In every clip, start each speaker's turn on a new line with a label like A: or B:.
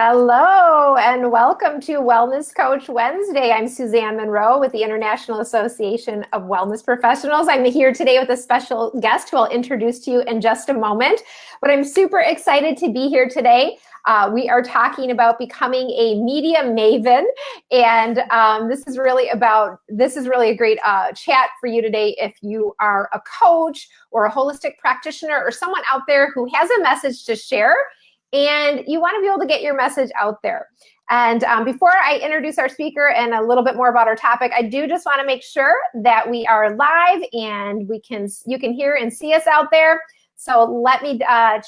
A: Hello and welcome to Wellness Coach Wednesday. I'm Suzanne Monroe with the International Association of Wellness Professionals. I'm here today with a special guest who I'll introduce to you in just a moment. But I'm super excited to be here today. We are talking about becoming a media maven, and this is really a great chat for you today if you are a coach or a holistic practitioner or someone out there who has a message to share. And you want to be able to get your message out there. And before I introduce our speaker and a little bit more about our topic, I do just want to make sure that we are live and you can hear and see us out there. So let me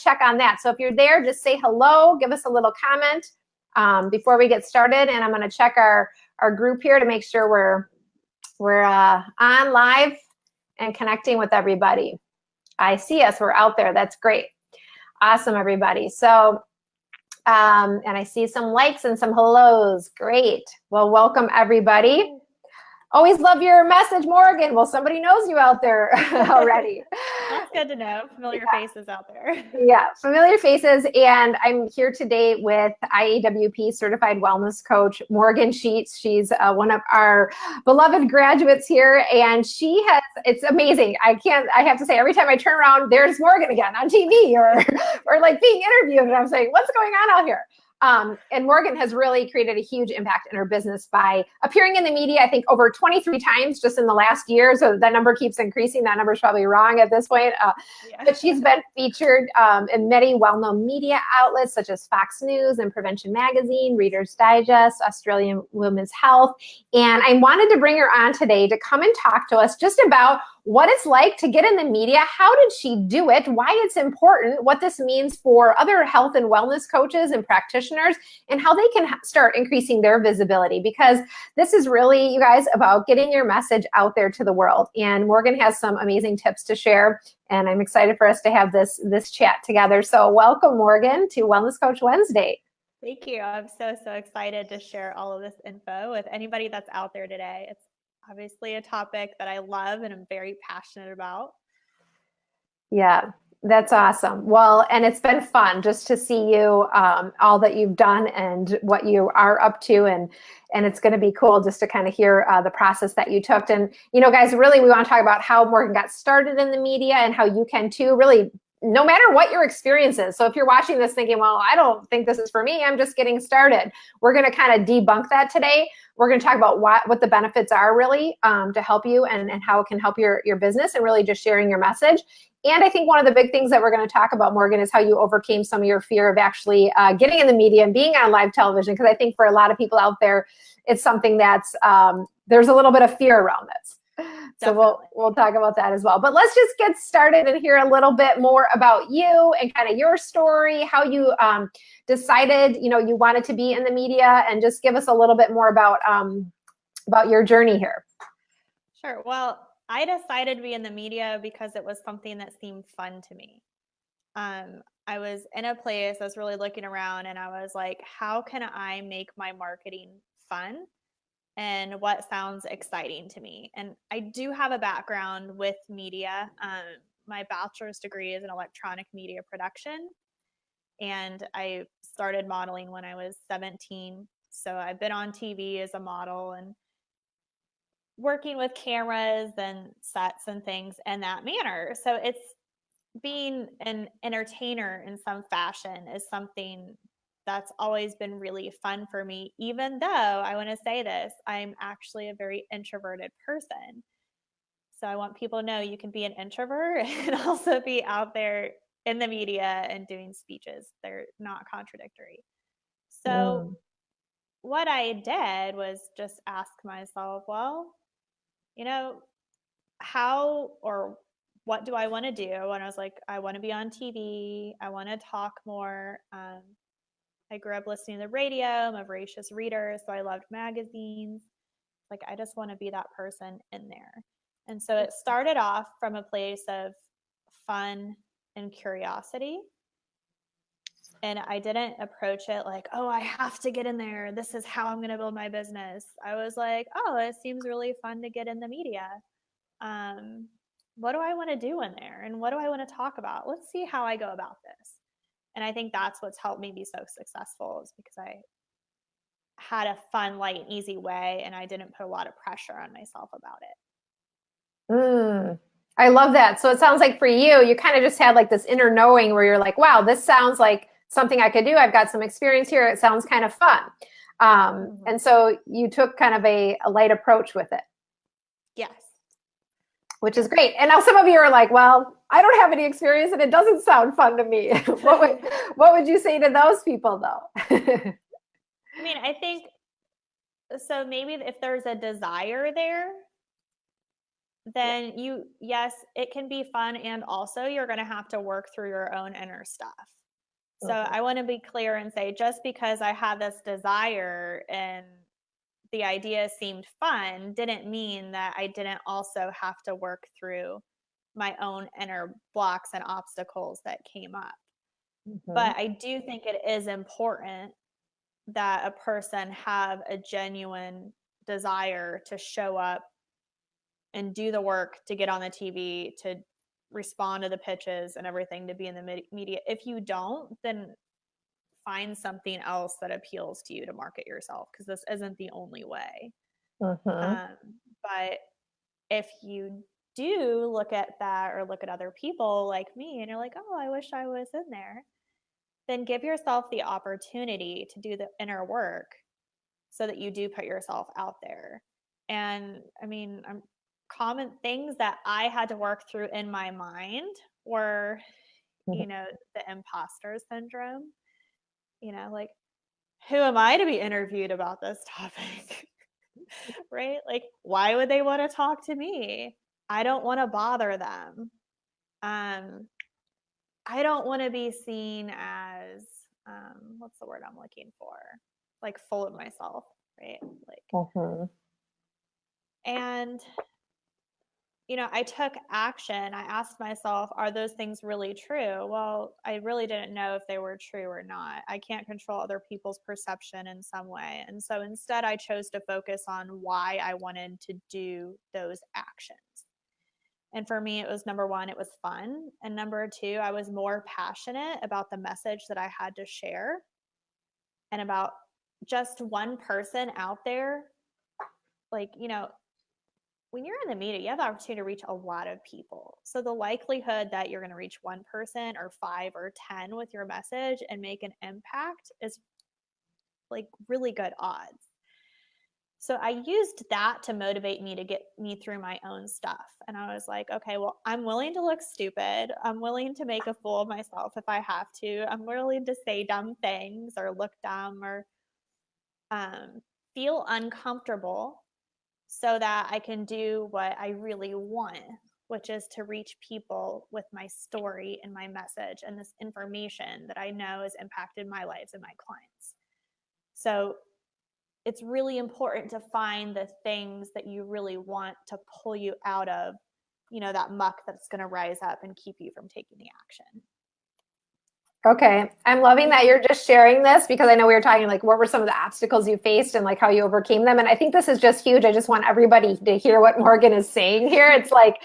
A: check on that. So if you're there, just say hello, give us a little comment before we get started. And I'm going to check our group here to make sure we're on live and connecting with everybody. I see us. We're out there. That's great. Awesome, everybody. So, and I see some likes and some hellos. Great. Well, welcome, everybody. Always love your message, Morgan. Well, somebody knows you out there already.
B: That's good to know. Familiar faces out there.
A: Yeah, familiar faces. And I'm here today with IAWP Certified Wellness Coach, Morgan Sheets. She's one of our beloved graduates here. And it's amazing. I have to say, every time I turn around, there's Morgan again on TV or like being interviewed. And I'm saying, what's going on out here? And Morgan has really created a huge impact in her business by appearing in the media, I think over 23 times just in the last year. So that number keeps increasing. That number is probably wrong at this point. But she's been featured in many well-known media outlets such as Fox News and Prevention Magazine, Reader's Digest, Australian Women's Health. And I wanted to bring her on today to come and talk to us just about what it's like to get in the media. How did she do it? Why it's important, what this means for other health and wellness coaches and practitioners, and how they can start increasing their visibility. Because this is really, you guys, about getting your message out there to the world. And Morgan has some amazing tips to share. And I'm excited for us to have this chat together. So welcome, Morgan, to Wellness Coach Wednesday.
B: Thank you. I'm so excited to share all of this info with anybody that's out there today. It's obviously a topic that I love and I'm very passionate about.
A: Yeah, that's awesome. Well, and it's been fun just to see you, all that you've done and what you are up to. And it's going to be cool just to kind of hear the process that you took. And, guys, really, we want to talk about how Morgan got started in the media and how you can too, really, no matter what your experience is. So if you're watching this thinking, well, I don't think this is for me, I'm just getting started. We're going to kind of debunk that today. We're going to talk about what the benefits are really to help you and how it can help your business and really just sharing your message. And I think one of the big things that we're going to talk about, Morgan, is how you overcame some of your fear of actually getting in the media and being on live television. Because I think for a lot of people out there, it's something that's there's a little bit of fear around this. So we'll talk about that as well. But let's just get started and hear a little bit more about you and kind of your story, how you decided, you wanted to be in the media, and just give us a little bit more about your journey here.
B: Sure. Well, I decided to be in the media because it was something that seemed fun to me. I was in a place, I was really looking around and I was like, how can I make my marketing fun? And what sounds exciting to me. And I do have a background with media. My bachelor's degree is in electronic media production. And I started modeling when I was 17. So I've been on TV as a model and working with cameras and sets and things in that manner. So it's being an entertainer in some fashion is something that's always been really fun for me, even though I want to say this, I'm actually a very introverted person. So I want people to know you can be an introvert and also be out there in the media and doing speeches. They're not contradictory. So what I did was just ask myself, well, how or what do I want to do? And I was like, I want to be on TV. I want to talk more. I grew up listening to the radio. I'm a voracious reader, so I loved magazines. Like, I just want to be that person in there. And so it started off from a place of fun and curiosity. And I didn't approach it like, oh, I have to get in there. This is how I'm going to build my business. I was like, oh, it seems really fun to get in the media. What do I want to do in there? And what do I want to talk about? Let's see how I go about this. And I think that's what's helped me be so successful, is because I had a fun, light, and easy way, and I didn't put a lot of pressure on myself about it.
A: I love that. So it sounds like for you, you kind of just had like this inner knowing where you're like, wow, this sounds like something I could do. I've got some experience here. It sounds kind of fun. And so you took kind of a light approach with it.
B: Yes.
A: Which is great. And now some of you are like, well, I don't have any experience and it doesn't sound fun to me. What would you say to those people though?
B: I mean, I think, so maybe if there's a desire there, then yes, it can be fun. And also you're going to have to work through your own inner stuff. So I want to be clear and say, just because I had this desire and the idea seemed fun didn't mean that I didn't also have to work through my own inner blocks and obstacles that came up. But I do think it is important that a person have a genuine desire to show up and do the work to get on the TV, to respond to the pitches and everything, to be in the media. If you don't, then find something else that appeals to you to market yourself, because this isn't the only way. But if you do look at that, or look at other people like me, and you're like, oh, I wish I was in there, then give yourself the opportunity to do the inner work so that you do put yourself out there. And I mean, common things that I had to work through in my mind were, the imposter syndrome. Like, who am I to be interviewed about this topic? Right? Like, why would they want to talk to me? I don't want to bother them. I don't want to be seen as, what's the word I'm looking for? Like, full of myself, right? Like, and, I took action. I asked myself, are those things really true? Well, I really didn't know if they were true or not. I can't control other people's perception in some way. And so instead, I chose to focus on why I wanted to do those actions. And for me, it was, number one, it was fun. And number two, I was more passionate about the message that I had to share, and about just one person out there. Like, when you're in the media, you have the opportunity to reach a lot of people. So the likelihood that you're going to reach one person or 5 or 10 with your message and make an impact is like really good odds. So I used that to motivate me to get me through my own stuff. And I was like, okay, well, I'm willing to look stupid. I'm willing to make a fool of myself if I have to. I'm willing to say dumb things or look dumb or feel uncomfortable, so that I can do what I really want, which is to reach people with my story and my message and this information that I know has impacted my lives and my clients. So it's really important to find the things that you really want to pull you out of, that muck that's going to rise up and keep you from taking the action.
A: Okay. I'm loving that you're just sharing this, because I know we were talking like, what were some of the obstacles you faced and like how you overcame them. And I think this is just huge. I just want everybody to hear what Morgan is saying here. It's like,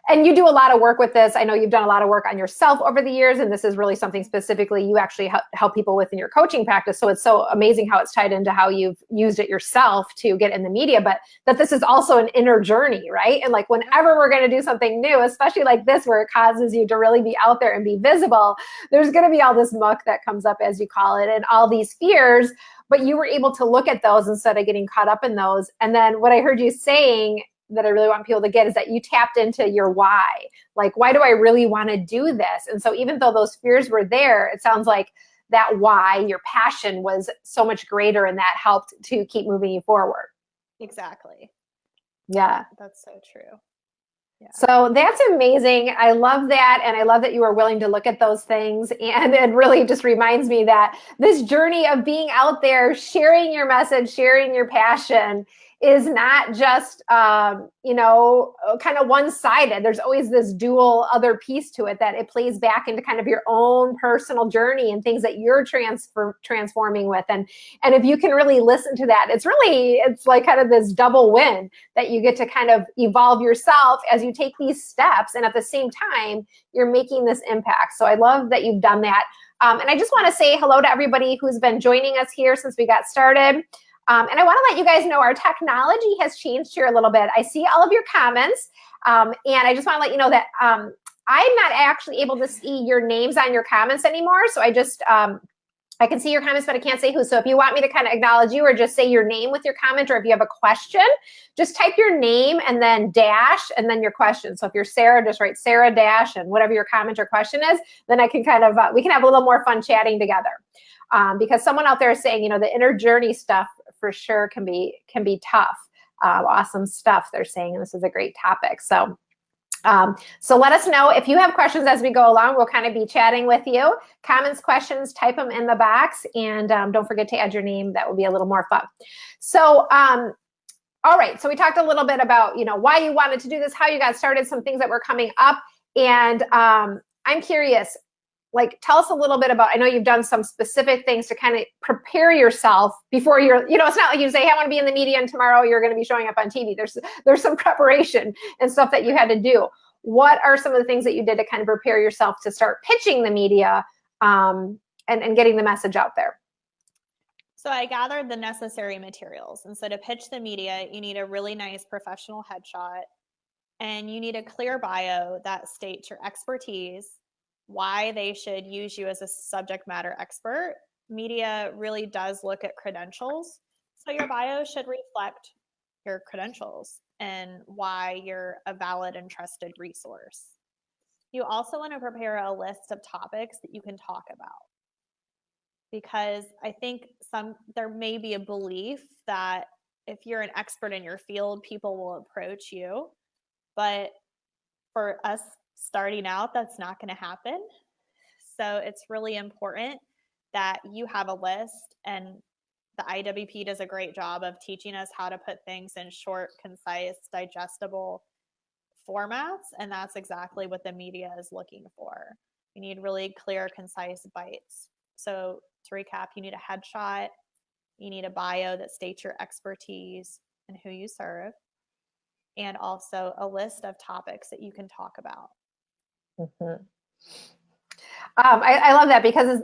A: and you do a lot of work with this. I know you've done a lot of work on yourself over the years, and this is really something specifically you actually help people with in your coaching practice. So it's so amazing how it's tied into how you've used it yourself to get in the media, but that this is also an inner journey, right? And like, whenever we're going to do something new, especially like this, where it causes you to really be out there and be visible, there's going to be all this muck that comes up, as you call it, and all these fears, but you were able to look at those instead of getting caught up in those. And then what I heard you saying that I really want people to get is that you tapped into your why. Like, why do I really want to do this? And so even though those fears were there, it sounds like that why, your passion, was so much greater, and that helped to keep moving you forward.
B: Exactly.
A: Yeah.
B: That's so true. Yeah.
A: So that's amazing. I love that. And I love that you were willing to look at those things. And it really just reminds me that this journey of being out there, sharing your message, sharing your passion, is not just, kind of one-sided. There's always this dual other piece to it, that it plays back into kind of your own personal journey and things that you're transforming with. And if you can really listen to that, it's like kind of this double win, that you get to kind of evolve yourself as you take these steps. And at the same time, you're making this impact. So I love that you've done that. And I just want to say hello to everybody who's been joining us here since we got started. And I want to let you guys know our technology has changed here a little bit. I see all of your comments, and I just want to let you know that I'm not actually able to see your names on your comments anymore. So I can see your comments, but I can't say who. So if you want me to kind of acknowledge you or just say your name with your comment, or if you have a question, just type your name and then dash and then your question. So if you're Sarah, just write Sarah dash and whatever your comment or question is, then I can kind of, we can have a little more fun chatting together. Because someone out there is saying, you know, the inner journey stuff for sure can be tough. Awesome stuff they're saying, and this is a great topic. So let us know if you have questions as we go along. We'll kind of be chatting with you. Comments, questions, type them in the box, and don't forget to add your name. That will be a little more fun. So, all right. So we talked a little bit about, you know, why you wanted to do this, how you got started, some things that were coming up, and I'm curious. Like, tell us a little bit about, I know you've done some specific things to kind of prepare yourself before you're, you know, it's not like you say, hey, I want to be in the media and tomorrow you're going to be showing up on TV. There's some preparation and stuff that you had to do. What are some of the things that you did to kind of prepare yourself to start pitching the media and getting the message out there?
B: So I gathered the necessary materials. And so to pitch the media, you need a really nice professional headshot, and you need a clear bio that states your expertise, why they should use you as a subject matter expert. Media really does look at credentials. So your bio should reflect your credentials and why you're a valid and trusted resource. You also want to prepare a list of topics that you can talk about, because I think there may be a belief that if you're an expert in your field, people will approach you. But for us starting out, that's not going to happen. So it's really important that you have a list, and the IAWP does a great job of teaching us how to put things in short, concise, digestible formats, and that's exactly what the media is looking for. You need really clear, concise bites. So to recap, you need a headshot, you need a bio that states your expertise and who you serve, and also a list of topics that you can talk about.
A: Mm-hmm. I love that, because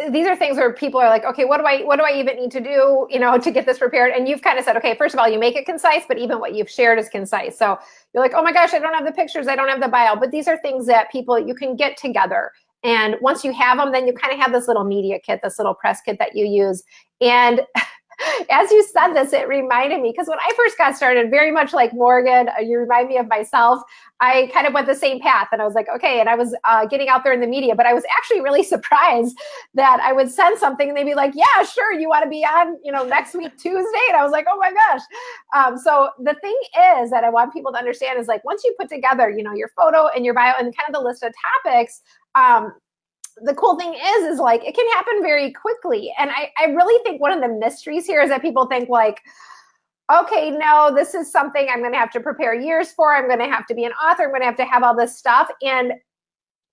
A: these are things where people are like, okay, what do I even need to do, you know, to get this prepared? And you've kind of said, okay, first of all, you make it concise, but even what you've shared is concise. So you're like, oh my gosh, I don't have the pictures, I don't have the bio, but these are things that you can get together. And once you have them, then you kind of have this little media kit, this little press kit that you use. And as you said this, it reminded me, because when I first got started, very much like Morgan, you remind me of myself. I kind of went the same path, and I was like, okay, and I was getting out there in the media, but I was actually really surprised that I would send something and they'd be like, yeah, sure, you want to be on, you know, next week, Tuesday? And I was like, oh my gosh. So the thing is that I want people to understand is, like, once you put together, you know, your photo and your bio and kind of the list of topics, the cool thing is like, it can happen very quickly. And I really think one of the mysteries here is that people think like, okay, no, this is something I'm going to have to prepare years for. I'm going to have to be an author. I'm going to have all this stuff. And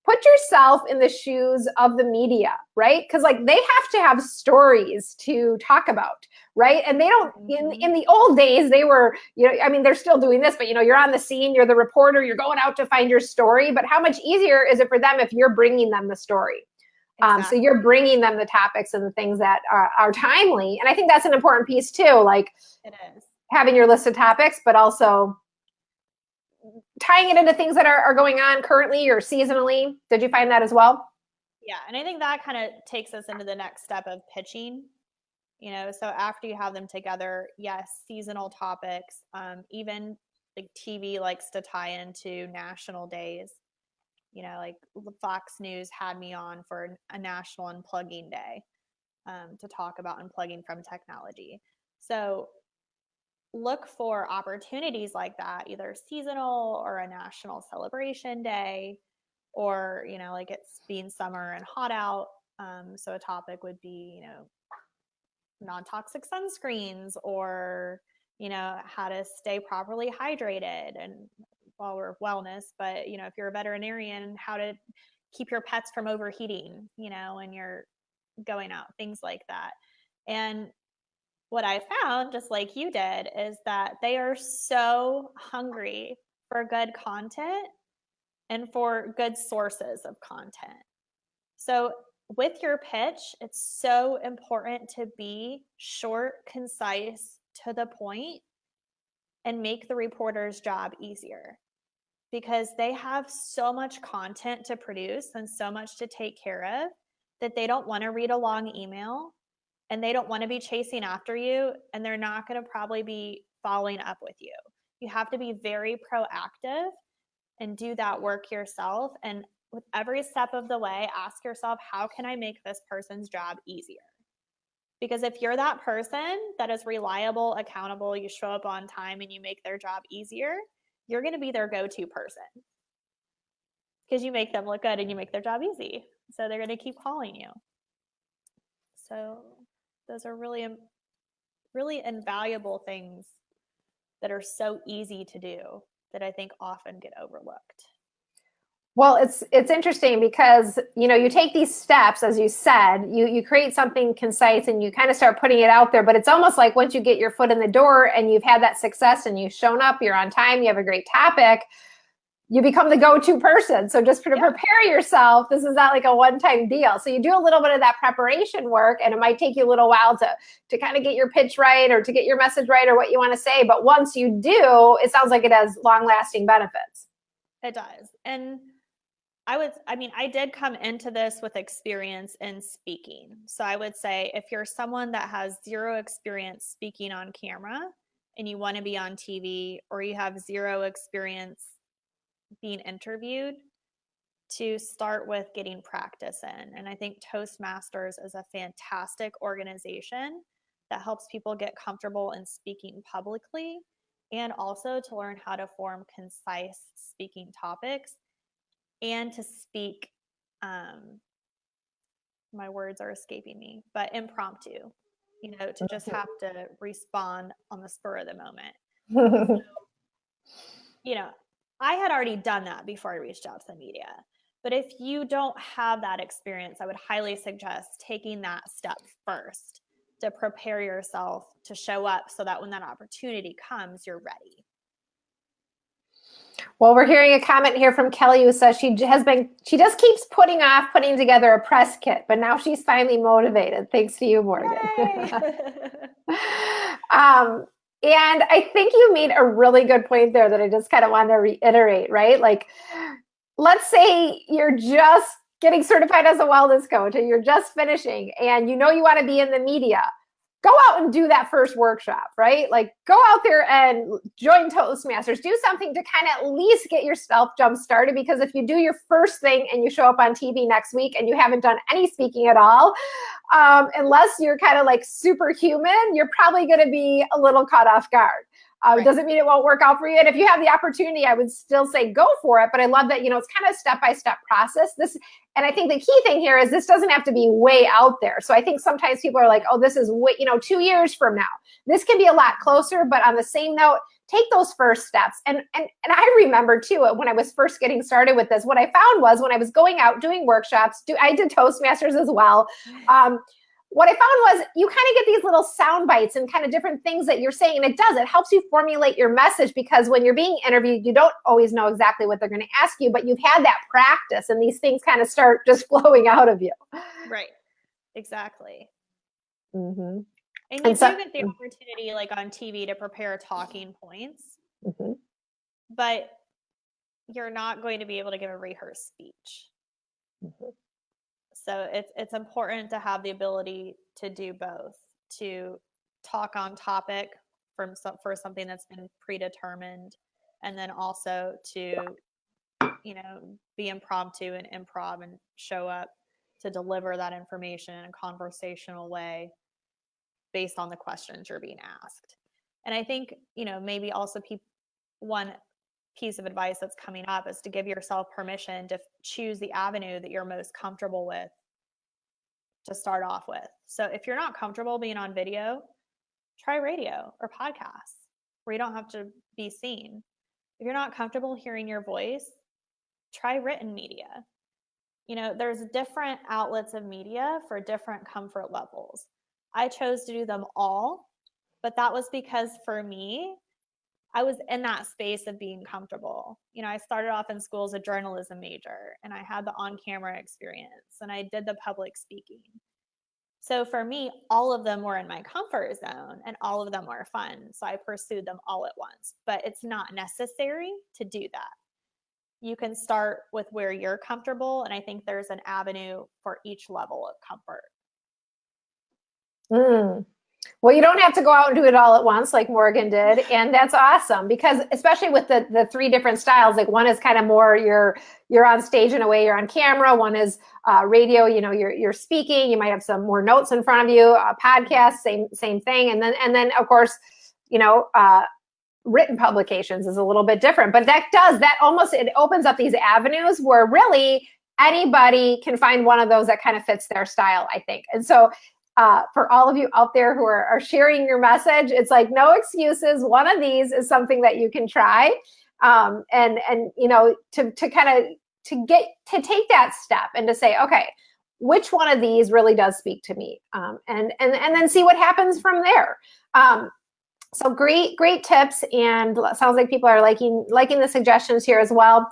A: put yourself in the shoes of the media, right? Because like, they have to have stories to talk about, right? And they don't, in the old days, they were, you know, I mean, they're still doing this, but you know, you're on the scene, you're the reporter, you're going out to find your story. But how much easier is it for them if you're bringing them the story? Exactly. So you're bringing them the topics and the things that are timely. And I think that's an important piece too, like it is having your list of topics, but also tying it into things that are going on currently or seasonally. Did you find that as well?
B: Yeah, and I think that kind of takes us into the next step of pitching. You know, so after you have them together, yes, seasonal topics, even like TV likes to tie into national days. You know, like Fox News had me on for a national unplugging day to talk about unplugging from technology. So look for opportunities like that, either seasonal or a national celebration day, or, you know, like it's being summer and hot out. So a topic would be, you know, non-toxic sunscreens, or, you know, how to stay properly hydrated, and while we're wellness, but, you know, if you're a veterinarian, how to keep your pets from overheating, you know, when you're going out, things like that. And what I found, just like you did, is that they are so hungry for good content and for good sources of content. So with your pitch, it's so important to be short, concise, to the point, and make the reporter's job easier, because they have so much content to produce and so much to take care of that they don't want to read a long email, and they don't want to be chasing after you, and they're not going to probably be following up with you. You have to be very proactive and do that work yourself. And with every step of the way, ask yourself, how can I make this person's job easier? Because if you're that person that is reliable, accountable, you show up on time, and you make their job easier, you're going to be their go-to person, because you make them look good and you make their job easy. So they're going to keep calling you. So those are really, really invaluable things that are so easy to do that I think often get overlooked.
A: Well, it's interesting because, you take these steps, as you said, you create something concise and you kind of start putting it out there, but it's almost like once you get your foot in the door and you've had that success and you've shown up, you're on time, you have a great topic, you become the go-to person. So just to prepare yourself, this is not like a one-time deal. So you do a little bit of that preparation work, and it might take you a little while to kind of get your pitch right or to get your message right or what you want to say. But once you do, it sounds like it has long-lasting benefits.
B: It does. And I did come into this with experience in speaking. So I would say if you're someone that has zero experience speaking on camera and you want to be on TV, or you have zero experience being interviewed, to start with getting practice in. And I think Toastmasters is a fantastic organization that helps people get comfortable in speaking publicly, and also to learn how to form concise speaking topics, and to speak, my words are escaping me, but impromptu, to just have to respond on the spur of the moment. So, I had already done that before I reached out to the media. But if you don't have that experience, I would highly suggest taking that step first to prepare yourself to show up so that when that opportunity comes, you're ready.
A: Well, we're hearing a comment here from Kelly who says she just keeps putting off putting together a press kit, but now she's finally motivated. Thanks to you, Morgan. And I think you made a really good point there that I just kind of want to reiterate, right? Like, let's say you're just getting certified as a wellness coach and you're just finishing and you want to be in the media. Go out and do that first workshop, right? Like, go out there and join Toastmasters. Do something to kind of at least get yourself jump started, because if you do your first thing and you show up on TV next week and you haven't done any speaking at all, unless you're kind of like superhuman, you're probably going to be a little caught off guard. Right. Doesn't mean it won't work out for you. And if you have the opportunity, I would still say go for it. But I love that, it's kind of a step-by-step process. And I think the key thing here is this doesn't have to be way out there. So I think sometimes people are like, oh, this is 2 years from now. This can be a lot closer. But on the same note, take those first steps. And I remember too, when I was first getting started with this, what I found was when I was going out doing workshops, I did Toastmasters as well. What I found was you kind of get these little sound bites and kind of different things that you're saying. And it helps you formulate your message, because when you're being interviewed, you don't always know exactly what they're going to ask you, but you've had that practice and these things kind of start just flowing out of you.
B: Right. Exactly.
A: Mm-hmm.
B: And you do get the opportunity, like on TV, to prepare talking points, but you're not going to be able to give a rehearsed speech. So it's important to have the ability to do both, to talk on topic for something that's been predetermined, and then also to, be impromptu and improv and show up to deliver that information in a conversational way based on the questions you're being asked. And I think, maybe also one piece of advice that's coming up is to give yourself permission to choose the avenue that you're most comfortable with to start off with. So if you're not comfortable being on video, try radio or podcasts where you don't have to be seen. If you're not comfortable hearing your voice, try written media. There's different outlets of media for different comfort levels. I chose to do them all, but that was because for me, I was in that space of being comfortable. You know, I started off in school as a journalism major, and I had the on-camera experience, and I did the public speaking. So for me, all of them were in my comfort zone and all of them were fun. So I pursued them all at once, but it's not necessary to do that. You can start with where you're comfortable, and I think there's an avenue for each level of comfort.
A: Well, you don't have to go out and do it all at once like Morgan did. And that's awesome, because especially with the three different styles, like one is kind of more you're on stage in a way, you're on camera. One is radio, you know, you're speaking, you might have some more notes in front of you, podcast, same thing. And then of course, you know, written publications is a little bit different, but it opens up these avenues where really anybody can find one of those that kind of fits their style, I think. And so for all of you out there who are sharing your message, it's like no excuses. One of these is something that you can try, and you know, to take that step and to say, okay, which one of these really does speak to me, and then see what happens from there. So great tips, and sounds like people are liking the suggestions here as well.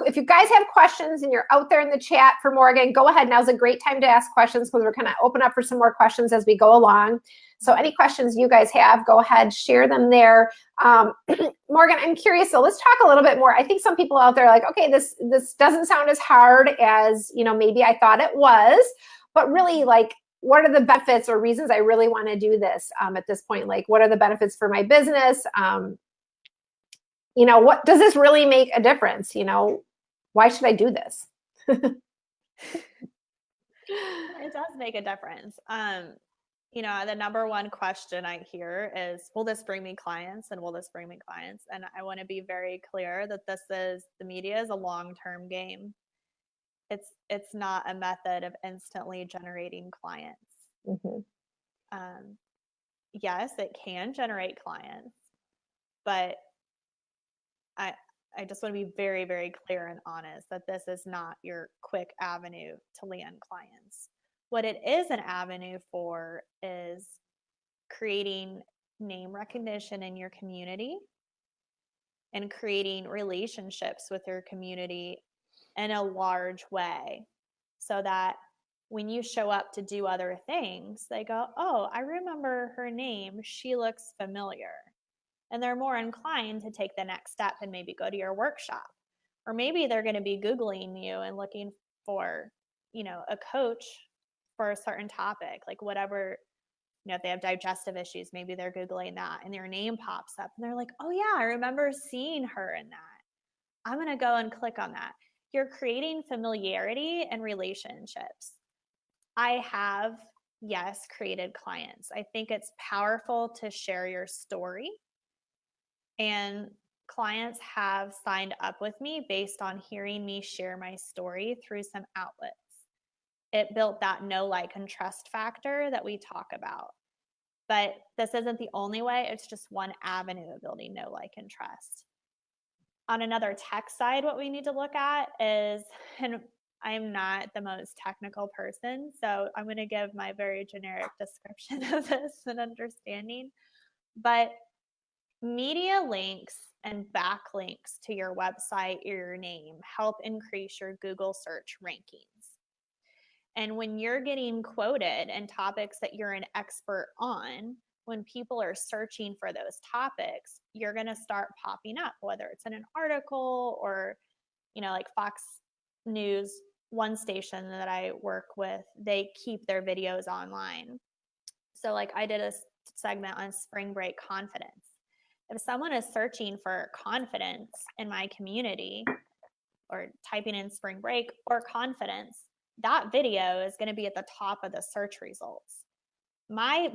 A: If you guys have questions and you're out there in the chat for Morgan, go ahead. Now's a great time to ask questions, because we're going to open up for some more questions as we go along. So any questions you guys have, go ahead, share them there. Morgan, I'm curious, so let's talk a little bit more. I think some people out there are like, okay, this doesn't sound as hard as, you know, maybe I thought it was, but really, like, what are the benefits or reasons I really want to do this at this point? Like, what are the benefits for my business? You know, what does this really make a difference? You know, why should I do this?
B: It does make a difference. You know, the number one question I hear is, will this bring me clients? And will this bring me clients? And I want to be very clear that the media is a long-term game. It's not a method of instantly generating clients. Mm-hmm. Yes, it can generate clients, but I just want to be very, very clear and honest that this is not your quick avenue to land clients. What it is an avenue for is creating name recognition in your community and creating relationships with your community in a large way, so that when you show up to do other things, they go, oh, I remember her name. She looks familiar. And they're more inclined to take the next step and maybe go to your workshop. Or maybe they're going to be Googling you and looking for, you know, a coach for a certain topic, like whatever, you know, if they have digestive issues, maybe they're Googling that and their name pops up and they're like, oh yeah, I remember seeing her in that. I'm going to go and click on that. You're creating familiarity and relationships. I have, yes, created clients. I think it's powerful to share your story. And clients have signed up with me based on hearing me share my story through some outlets. It built that know, like, and trust factor that we talk about. But this isn't the only way. It's just one avenue of building know, like, and trust. On another tech side, what we need to look at is, and I'm not the most technical person, so I'm going to give my very generic description of this and understanding. But media links and backlinks to your website or your name help increase your Google search rankings. And when you're getting quoted in topics that you're an expert on, when people are searching for those topics, you're going to start popping up, whether it's in an article or, you know, like Fox News, one station that I work with, they keep their videos online. So like I did a segment on spring break confidence. If someone is searching for confidence in my community or typing in spring break or confidence, that video is going to be at the top of the search results. I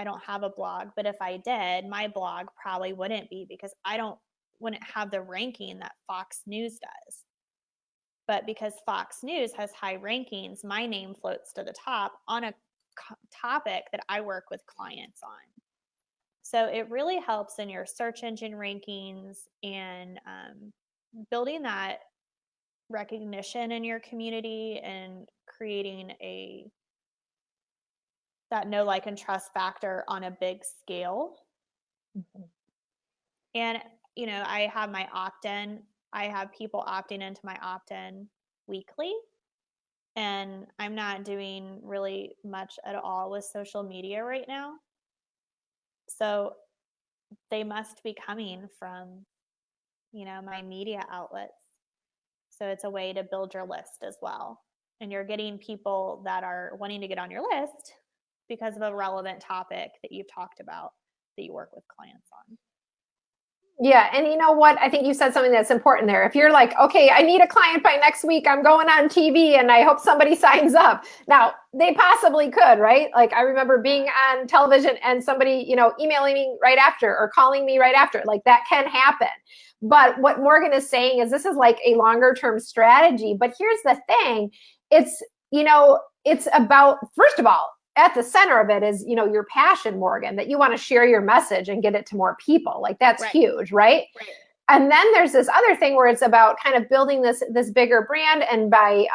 B: don't have a blog, but if I did, my blog probably wouldn't be, because wouldn't have the ranking that Fox News does. But because Fox News has high rankings, my name floats to the top on a topic that I work with clients on. So it really helps in your search engine rankings and building that recognition in your community and creating that know, like, and trust factor on a big scale. Mm-hmm. And, I have my opt-in. I have people opting into my opt-in weekly. And I'm not doing really much at all with social media right now. So they must be coming from, my media outlets. So it's a way to build your list as well. And you're getting people that are wanting to get on your list because of a relevant topic that you've talked about that you work with clients on.
A: Yeah. And you know what? I think you said something that's important there. If you're like, okay, I need a client by next week, I'm going on TV and I hope somebody signs up. Now, they possibly could, right? Like I remember being on television and somebody, emailing me right after or calling me right after. Like that can happen. But what Morgan is saying is this is like a longer term strategy. But here's the thing. It's, it's about, first of all, at the center of it is, your passion, Morgan, that you want to share your message and get it to more people. Like that's huge, right? And then there's this other thing where it's about kind of building this bigger brand and by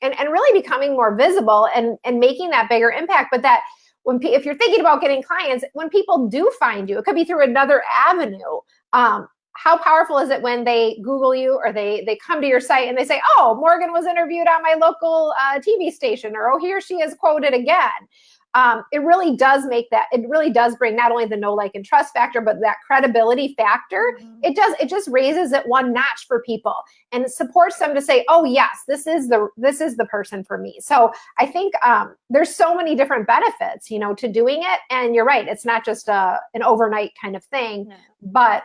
A: and really becoming more visible and making that bigger impact. But that if you're thinking about getting clients, when people do find you, it could be through another avenue. How powerful is it when they Google you or they come to your site and they say, oh, Morgan was interviewed on my local TV station, or oh, he or she is quoted again. It really does it really does bring not only the know, like, and trust factor, but that credibility factor. Mm-hmm. It just raises it one notch for people and supports them to say, oh yes, this is the person for me. So I think there's so many different benefits, to doing it. And you're right, it's not just an overnight kind of thing, but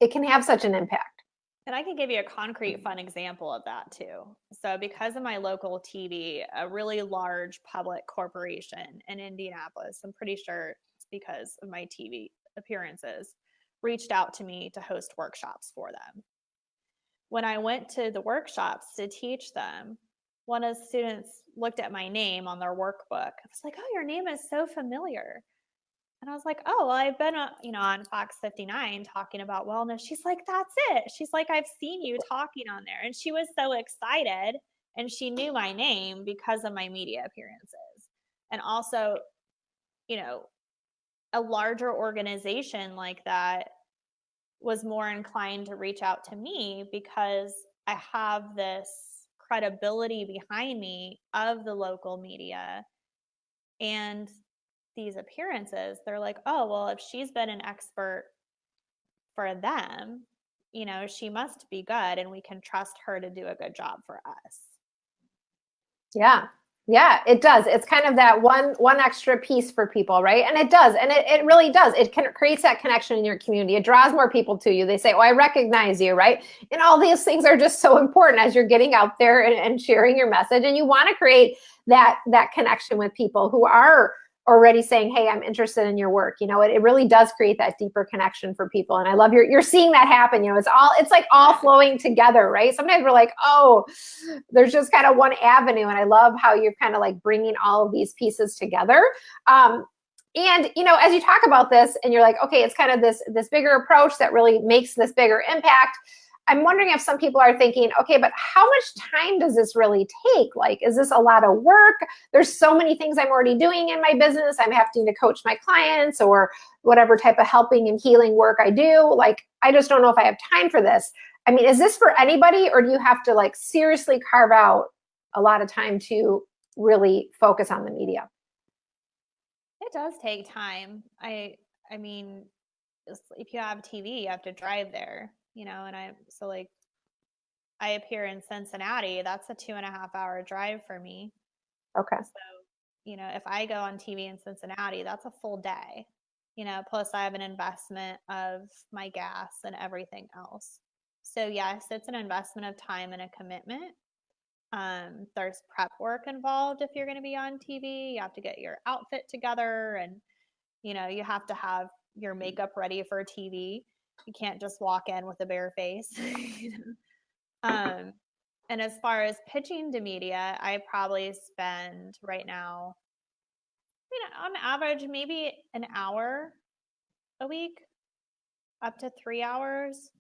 A: it can have such an impact.
B: And I can give you a concrete, fun example of that too. So because of my local TV, a really large public corporation in Indianapolis, I'm pretty sure it's because of my TV appearances, reached out to me to host workshops for them. When I went to the workshops to teach them, one of the students looked at my name on their workbook. I was like, oh, your name is so familiar. And I was like, oh, well, I've been, on Fox 59 talking about wellness. She's like, that's it. She's like, I've seen you talking on there. And she was so excited. And she knew my name because of my media appearances. And also, a larger organization like that was more inclined to reach out to me because I have this credibility behind me of the local media. And these appearances, they're like, oh, well, if she's been an expert for them, she must be good and we can trust her to do a good job for us.
A: Yeah, it does. It's kind of that one extra piece for people, right? And it does. And it really does. It creates that connection in your community. It draws more people to you. They say, oh, I recognize you, right? And all these things are just so important as you're getting out there and sharing your message. And you want to create that connection with people who are already saying, hey, I'm interested in your work. It really does create that deeper connection for people. And I love you're seeing that happen. It's like all flowing together, right? Sometimes we're like, oh, there's just kind of one avenue. And I love how you're kind of like bringing all of these pieces together. And, as you talk about this and you're like, okay, it's kind of this bigger approach that really makes this bigger impact. I'm wondering if some people are thinking, okay, but how much time does this really take? Like, is this a lot of work? There's so many things I'm already doing in my business. I'm having to coach my clients or whatever type of helping and healing work I do. Like, I just don't know if I have time for this. I mean, is this for anybody, or do you have to like seriously carve out a lot of time to really focus on the media?
B: It does take time. I mean, if you have TV, you have to drive there. And I appear in Cincinnati. That's a 2.5-hour drive for me.
A: Okay.
B: So, if I go on TV in Cincinnati, that's a full day, plus I have an investment of my gas and everything else. So yes, it's an investment of time and a commitment. There's prep work involved if you're going to be on TV. You have to get your outfit together and, you have to have your makeup ready for TV. You can't just walk in with a bare face. And as far as pitching to media, I probably spend right now, on average, maybe an hour a week, up to 3 hours.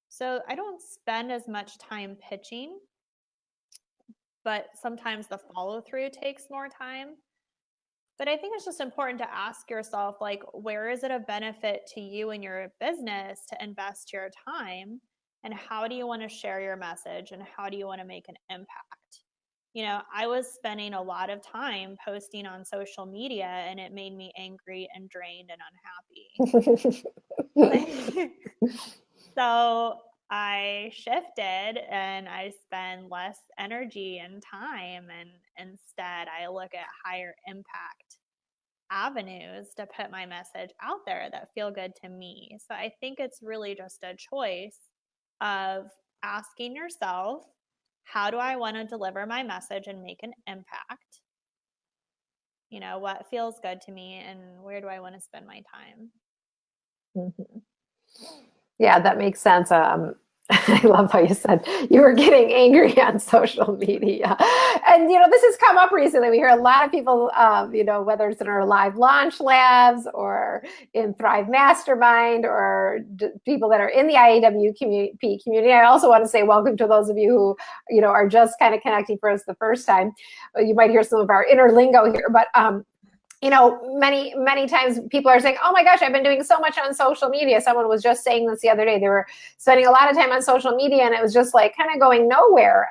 B: So I don't spend as much time pitching, but sometimes the follow through takes more time. But I think it's just important to ask yourself, like, where is it a benefit to you and your business to invest your time? And how do you want to share your message? And how do you want to make an impact? I was spending a lot of time posting on social media, and it made me angry and drained and unhappy. So I shifted and I spend less energy and time, and instead I look at higher impact avenues to put my message out there that feel good to me. So I think it's really just a choice of asking yourself, how do I want to deliver my message and make an impact? What feels good to me, and where do I want to spend my time?
A: Mm-hmm. Yeah, that makes sense. I love how you said you were getting angry on social media. And, this has come up recently. We hear a lot of people, whether it's in our live launch labs or in Thrive Mastermind or people that are in the IAWP community. I also want to say welcome to those of you who, are just kind of connecting for us the first time. You might hear some of our inner lingo here, but many times people are saying, oh my gosh, I've been doing so much on social media. Someone was just saying this the other day. They were spending a lot of time on social media and it was just like kind of going nowhere.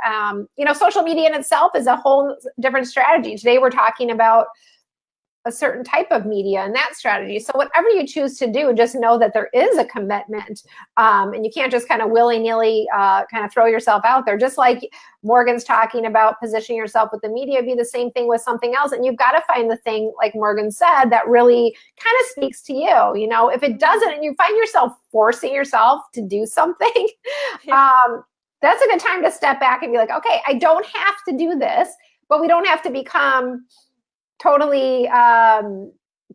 A: Social media in itself is a whole different strategy. Today we're talking about a certain type of media and that strategy. So whatever you choose to do, just know that there is a commitment, and you can't just kind of willy-nilly kind of throw yourself out there. Just like Morgan's talking about positioning yourself with the media, be the same thing with something else. And you've got to find the thing, like Morgan said, that really kind of speaks to you. If it doesn't, and you find yourself forcing yourself to do something, that's a good time to step back and be like, okay, I don't have to do this, but we don't have to become totally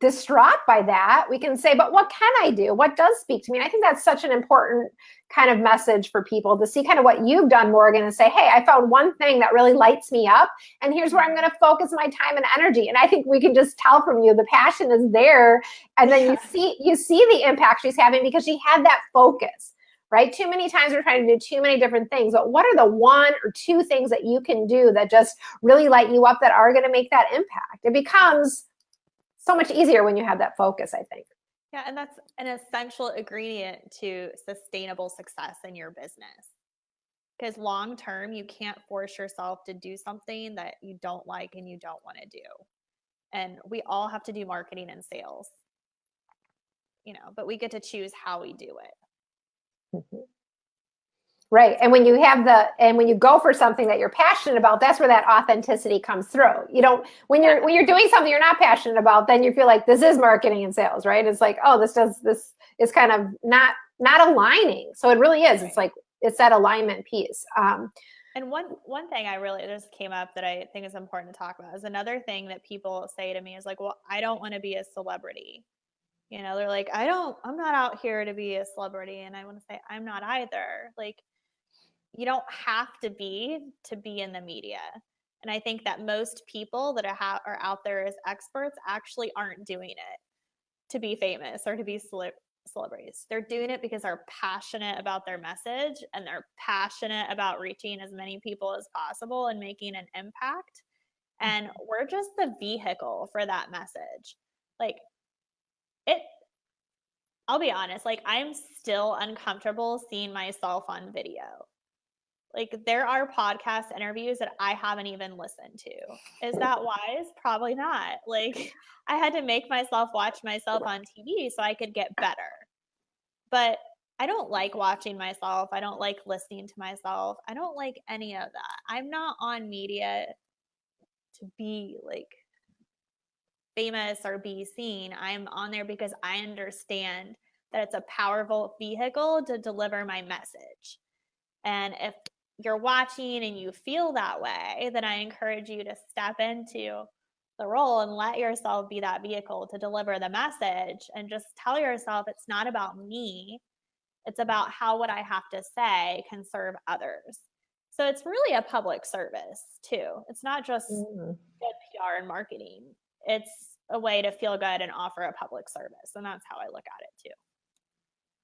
A: distraught by that. We can say, but what can I do? What does speak to me? And I think that's such an important kind of message for people to see kind of what you've done, Morgan, and say, hey, I found one thing that really lights me up, and here's where I'm going to focus my time and energy. And I think we can just tell from you the passion is there, and then you see the impact she's having because she had that focus. Right? Too many times we're trying to do too many different things, but what are the one or two things that you can do that just really light you up that are going to make that impact? It becomes so much easier when you have that focus, I think.
B: Yeah, and that's an essential ingredient to sustainable success in your business. Because long term, you can't force yourself to do something that you don't like and you don't want to do. And we all have to do marketing and sales, but we get to choose how we do it.
A: Mm-hmm. Right. And when you go for something that you're passionate about, that's where that authenticity comes through. When you're doing something you're not passionate about, then you feel like this is marketing and sales, right? It's like, oh, this is kind of not aligning. So it really is. Right. It's like, it's that alignment piece.
B: And one thing just came up that I think is important to talk about is another thing that people say to me is like, well, I don't want to be a celebrity. They're like, I'm not out here to be a celebrity. And I want to say, I'm not either. Like, you don't have to be in the media. And I think that most people that are out there as experts actually aren't doing it to be famous or to be celebrities. They're doing it because they're passionate about their message and they're passionate about reaching as many people as possible and making an impact. And we're just the vehicle for that message. Like, I'll be honest, like, I'm still uncomfortable seeing myself on video. Like, there are podcast interviews that I haven't even listened to. Is that wise? Probably not. Like, I had to make myself watch myself on TV so I could get better. But I don't like watching myself. I don't like listening to myself. I don't like any of that. I'm not on media to be like famous or be seen. I'm on there because I understand that it's a powerful vehicle to deliver my message. And if you're watching and you feel that way, then I encourage you to step into the role and let yourself be that vehicle to deliver the message, and just tell yourself it's not about me. It's about how what I have to say can serve others. So it's really a public service too. It's not just good PR and marketing. It's a way to feel good and offer a public service. And that's how I look at it too.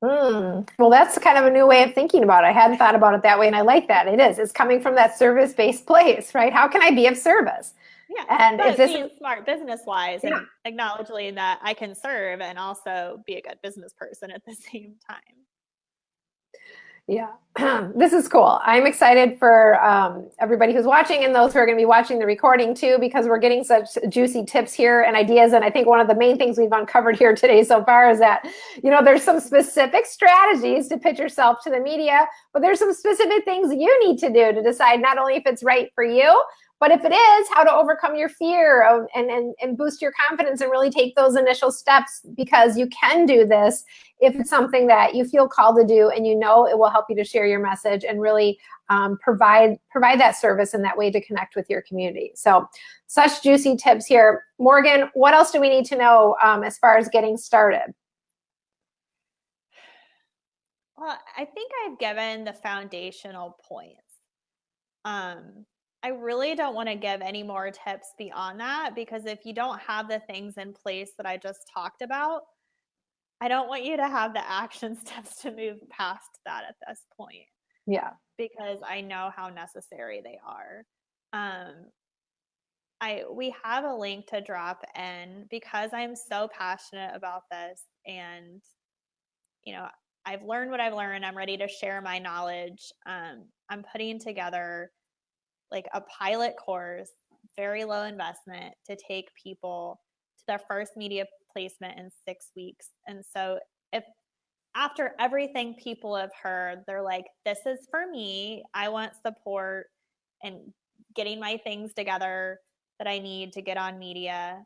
A: Well, that's kind of a new way of thinking about it. I hadn't thought about it that way, and I like that. It's coming from that service-based place, right? How can I be of service?
B: Yeah.
A: And
B: But
A: if this
B: being
A: is
B: smart business wise
A: yeah.
B: and acknowledging that I can serve and also be a good business person at the same time.
A: Yeah, this is cool. I'm excited for everybody who's watching and those who are going to be watching the recording too, because we're getting such juicy tips here and ideas. And I think one of the main things we've uncovered here today so far is that, you know, there's some specific strategies to pitch yourself to the media, but there's some specific things you need to do to decide not only if it's right for you, but if it is, how to overcome your fear of, and boost your confidence and really take those initial steps, because you can do this if it's something that you feel called to do and you know it will help you to share your message and really provide that service in that way to connect with your community. So such juicy tips here. Morgan, what else do we need to know as far as getting started?
B: Well, I think I've given the foundational points. I really don't want to give any more tips beyond that, because if you don't have the things in place that I just talked about, I don't want you to have the action steps to move past that at this point.
A: Yeah.
B: Because I know how necessary they are. We have a link to drop in because I'm so passionate about this, and you know, I've learned what I've learned. I'm ready to share my knowledge. I'm putting together like a pilot course, very low investment, to take people to their first media placement in 6 weeks. And so if after everything people have heard, they're like, this is for me, I want support and getting my things together that I need to get on media,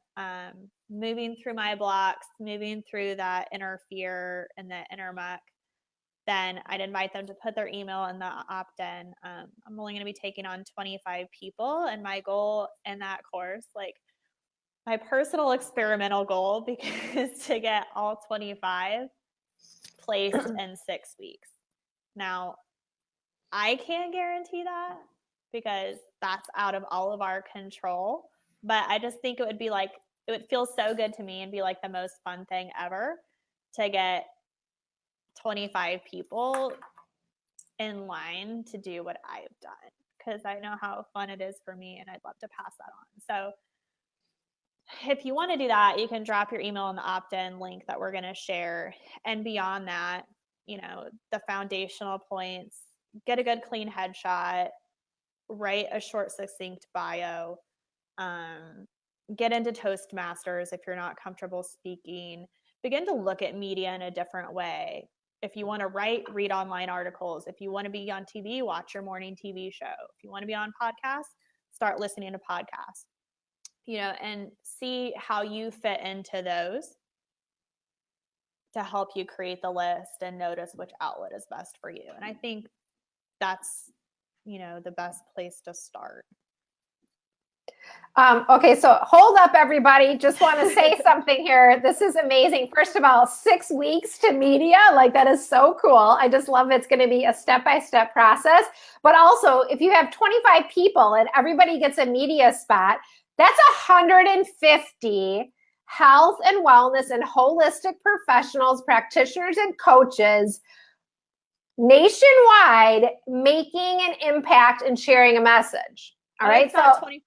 B: moving through my blocks, moving through that inner fear and the inner muck, then I'd invite them to put their email in the opt-in. I'm only going to be taking on 25 people, and my goal in that course, like my personal experimental goal, is to get all 25 placed in 6 weeks. Now, I can't guarantee that because that's out of all of our control, but I just think it would feel so good to me and be like the most fun thing ever to get 25 people in line to do what I've done, because I know how fun it is for me and I'd love to pass that on. So if you want to do that, you can drop your email in the opt-in link that we're going to share. And beyond that, you know, the foundational points, get a good clean headshot, write a short, succinct bio, get into Toastmasters if you're not comfortable speaking, begin to look at media in a different way. If you want to write, read online articles. If you want to be on TV, watch your morning TV show. If you want to be on podcasts, start listening to podcasts, you know, and see how you fit into those to help you create the list and notice which outlet is best for you. And I think that's, you know, the best place to start.
A: Okay, so hold up, everybody. Just want to say something here. This is amazing. First of all, 6 weeks to media, like that is so cool. I just love it's going to be a step-by-step process. But also, if you have 25 people and everybody gets a media spot, that's 150 health and wellness and holistic professionals, practitioners, and coaches nationwide making an impact and sharing a message. All right,
B: so 25.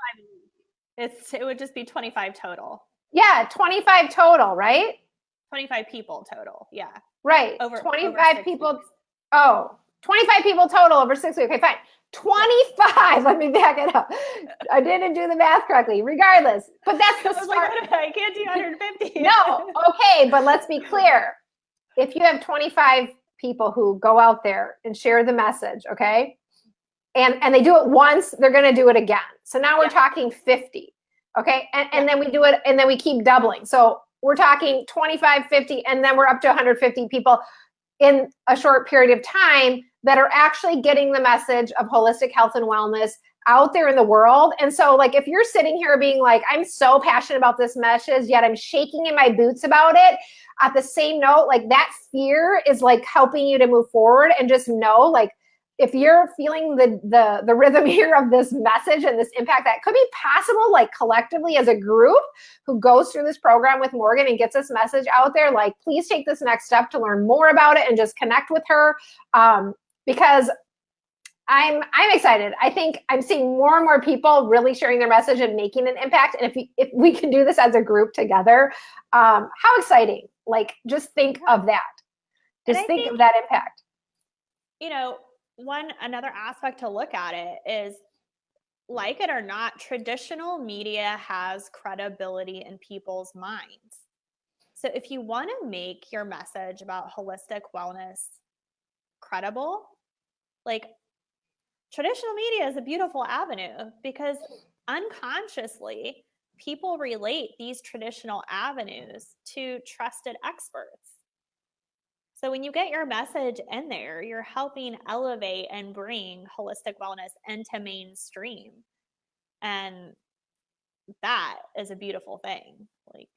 B: It would just be 25 total.
A: Yeah, 25 total, right?
B: 25 people total, yeah.
A: Right,
B: over
A: 25 people.
B: Weeks.
A: Oh, 25 people total over 6 weeks. Okay, fine. 25. Let me back it up. I didn't do the math correctly. Regardless, but that's the start.
B: Like, I can't do 150.
A: No, okay, but let's be clear. If you have 25 people who go out there and share the message, okay, and they do it once, they're going to do it again. So now we're talking 50, okay, and then we do it, and then we keep doubling. So we're talking 25, 50, and then we're up to 150 people in a short period of time that are actually getting the message of holistic health and wellness out there in the world. And so, like, if you're sitting here being like, I'm so passionate about this message, yet I'm shaking in my boots about it, at the same note, like, that fear is like helping you to move forward. And just know, like, if you're feeling the rhythm here of this message and this impact that could be possible, like collectively as a group who goes through this program with Morgan and gets this message out there, like, please take this next step to learn more about it and just connect with her. Because I'm excited. I think I'm seeing more and more people really sharing their message and making an impact. And if we can do this as a group together, how exciting! Like, just think of that. Just think of that impact.
B: Another aspect to look at it is, like it or not, traditional media has credibility in people's minds. So if you want to make your message about holistic wellness credible, like, traditional media is a beautiful avenue, because unconsciously people relate these traditional avenues to trusted experts. So when you get your message in there, you're helping elevate and bring holistic wellness into mainstream. And that is a beautiful thing, like,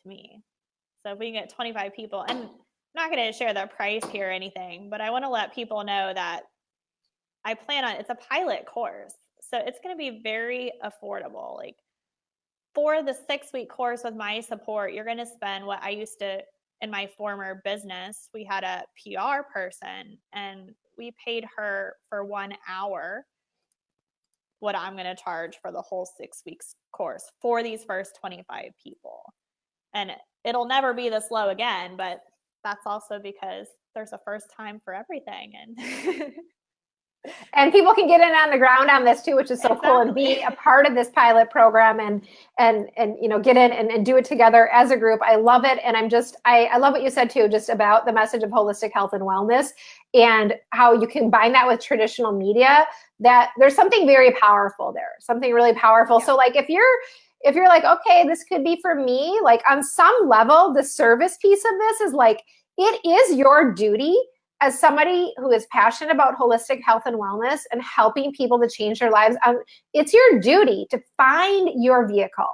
B: to me. So if we can get 25 people, and I'm not going to share the price here or anything, but I want to let people know that I plan on, it's a pilot course. So it's going to be very affordable. Like, for the 6-week course with my support, you're going to spend what I used to, in my former business, we had a PR person and we paid her for 1 hour what I'm going to charge for the whole 6 weeks course for these first 25 people. And it'll never be this low again, but that's also because there's a first time for everything.
A: And people can get in on the ground on this too, which is so cool, and be a part of this pilot program and get in and do it together as a group. I love it. And I love what you said too, just about the message of holistic health and wellness and how you combine that with traditional media, that there's something very powerful there, something really powerful. Yeah. So like, if you're like, okay, this could be for me, like on some level, the service piece of this is like, it is your duty as somebody who is passionate about holistic health and wellness and helping people to change their lives. It's your duty to find your vehicle.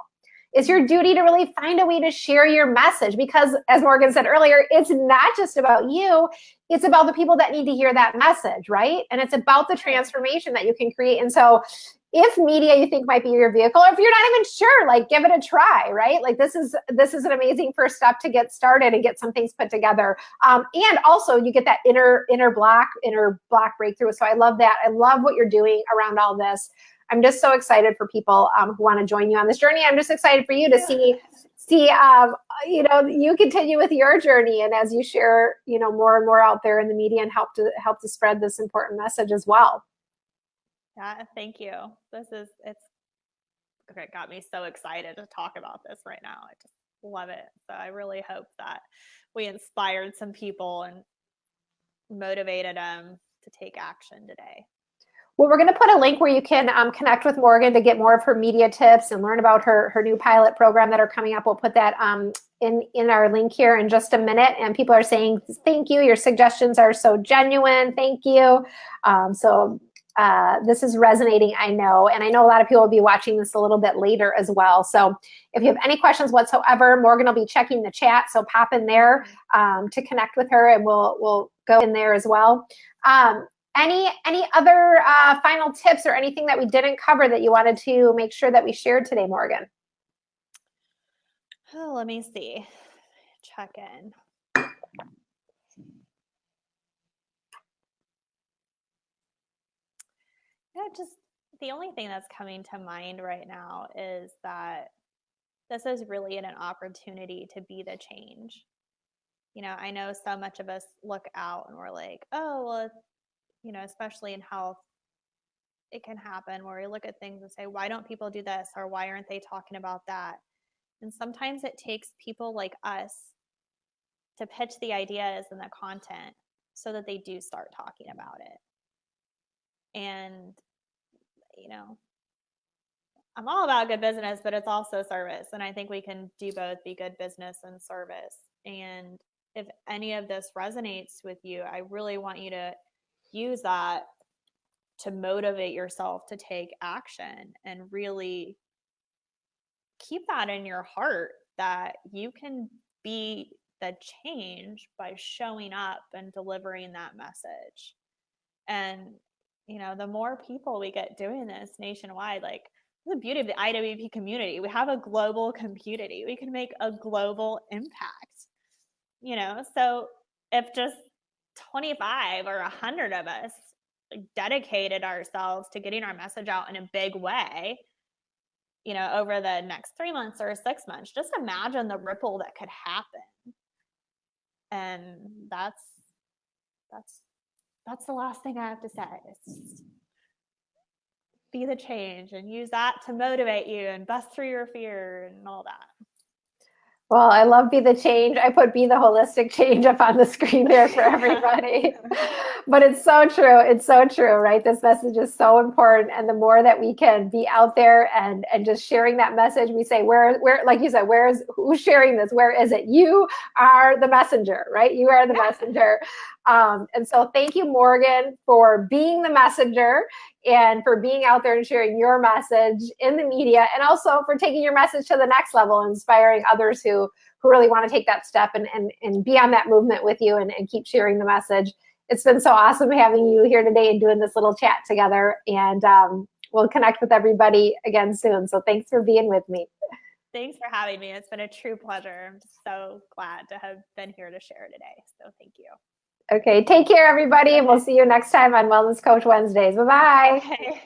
A: It's your duty to really find a way to share your message, because as Morgan said earlier, it's not just about you, it's about the people that need to hear that message, right? And it's about the transformation that you can create. And so if media you think might be your vehicle, or if you're not even sure, like, give it a try, right? Like, this is an amazing first step to get started and get some things put together. And also you get that inner block breakthrough. So I love that. I love what you're doing around all this. I'm just so excited for people who want to join you on this journey. I'm just excited for you to see you continue with your journey, and as you share, more and more out there in the media, and help to spread this important message as well.
B: Yeah, thank you. It got me so excited to talk about this right now. I just love it. So I really hope that we inspired some people and motivated them to take action today.
A: Well, we're going to put a link where you can connect with Morgan to get more of her media tips and learn about her new pilot program that are coming up. We'll put that in our link here in just a minute. And people are saying, thank you. Your suggestions are so genuine. Thank you. This is resonating, I know. And I know a lot of people will be watching this a little bit later as well. So if you have any questions whatsoever, Morgan will be checking the chat. So pop in there to connect with her, and we'll go in there as well. Any other final tips or anything that we didn't cover that you wanted to make sure that we shared today, Morgan?
B: Oh, let me see. Check in. Yeah, just the only thing that's coming to mind right now is that this is really an opportunity to be the change. I know so much of us look out and we're like, oh, well, especially in health, it can happen where we look at things and say, why don't people do this? Or why aren't they talking about that? And sometimes it takes people like us to pitch the ideas and the content so that they do start talking about it. And, I'm all about good business, but it's also service. And I think we can do both, be good business and service. And if any of this resonates with you, I really want you to use that to motivate yourself to take action, and really keep that in your heart, that you can be the change by showing up and delivering that message. And, the more people we get doing this nationwide, like, the beauty of the IAWP community, we have a global community. We can make a global impact, so if just 25 or 100 of us dedicated ourselves to getting our message out in a big way, over the next 3 months or 6 months. Just imagine the ripple that could happen. And that's the last thing I have to say. It's be the change and use that to motivate you and bust through your fear and all that.
A: Well, I love Be the Change. I put Be the Holistic Change up on the screen there for everybody. But it's so true. It's so true, right? This message is so important. And the more that we can be out there and just sharing that message, we say, where, like you said, who's sharing this? Where is it? You are the messenger, right? You are the messenger. And so thank you, Morgan, for being the messenger and for being out there and sharing your message in the media, and also for taking your message to the next level, inspiring others who really want to take that step and be on that movement with you and keep sharing the message. It's been so awesome having you here today and doing this little chat together. And we'll connect with everybody again soon. So thanks for being with me.
B: Thanks for having me. It's been a true pleasure. I'm so glad to have been here to share today. So thank you.
A: Okay, take care, everybody, and we'll see you next time on Wellness Coach Wednesdays. Bye-bye.
B: Okay.